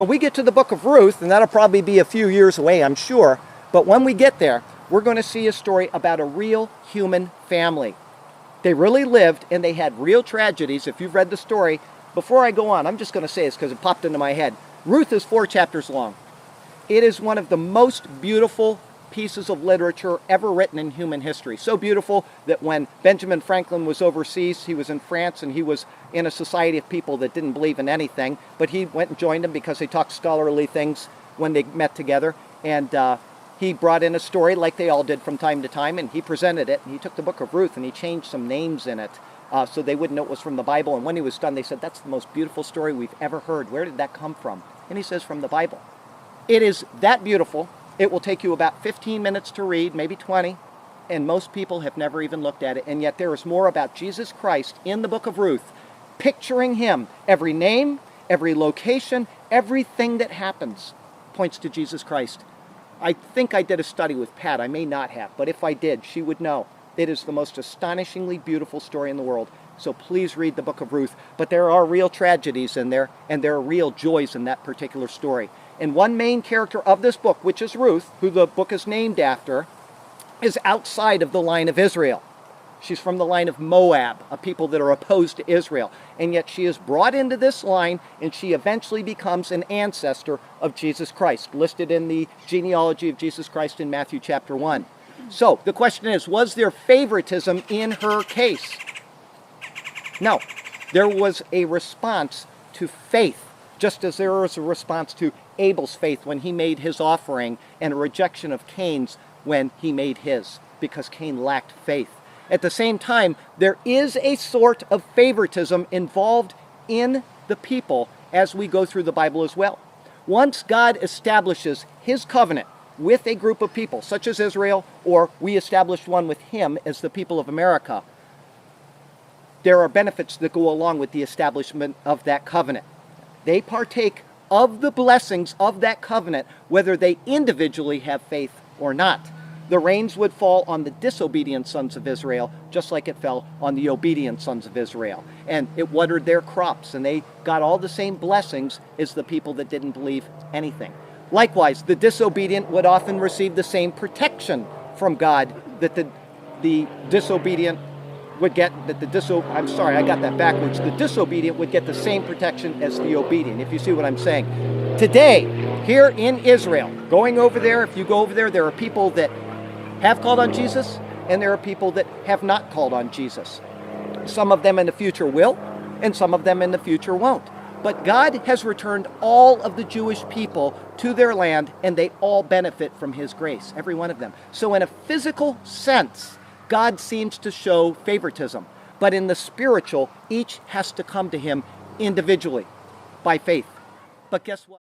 We get to the book of Ruth, and that'll probably be a few years away, I'm sure. But when we get there, we're going to see a story about a real human family. They really lived, and they had real tragedies. If you've read the story, before I go on, I'm just going to say this because it popped into my head. Ruth is 4 chapters long. It is one of the most beautiful pieces of literature ever written in human history. So beautiful that when Benjamin Franklin was overseas, he was in France and he was in a society of people that didn't believe in anything, but he went and joined them because they talked scholarly things when they met together. And he brought in a story like they all did from time to time, and he presented it, and he took the book of Ruth and he changed some names in it so they wouldn't know it was from the Bible. And when he was done, they said, "That's the most beautiful story we've ever heard. Where did that come from?" And he says, "From the Bible." It is that beautiful. It will take you about 15 minutes to read, maybe 20, and most people have never even looked at it. And yet there is more about Jesus Christ in the book of Ruth, picturing him. Every name, every location, everything that happens points to Jesus Christ. I think I did a study with Pat. I may not have, but if I did, she would know. It is the most astonishingly beautiful story in the world. So please read the book of Ruth. But there are real tragedies in there, and there are real joys in that particular story. And one main character of this book, which is Ruth, who the book is named after, is outside of the line of Israel. She's from the line of Moab, a people that are opposed to Israel. And yet she is brought into this line, and she eventually becomes an ancestor of Jesus Christ, listed in the genealogy of Jesus Christ in Matthew chapter 1. So the question is, was there favoritism in her case? No. There was a response to faith, just as there was a response to Abel's faith when he made his offering, and a rejection of Cain's when he made his, because Cain lacked faith. At the same time, there is a sort of favoritism involved in the people as we go through the Bible as well. Once God establishes his covenant with a group of people, such as Israel, or we established one with him as the people of America, there are benefits that go along with the establishment of that covenant. They partake of the blessings of that covenant, whether they individually have faith or not. The rains would fall on the disobedient sons of Israel, just like it fell on the obedient sons of Israel. And it watered their crops, and they got all the same blessings as the people that didn't believe anything. Likewise, the disobedient would often receive the same protection from God that the disobedient would get, I'm sorry, I got that backwards. The disobedient would get the same protection as the obedient, if you see what I'm saying. Today, here in Israel, going over there, if you go over there, there are people that have called on Jesus, and there are people that have not called on Jesus. Some of them in the future will, and some of them in the future won't. But God has returned all of the Jewish people to their land, and they all benefit from his grace, every one of them. So in a physical sense, God seems to show favoritism. But in the spiritual, each has to come to him individually by faith. But guess what?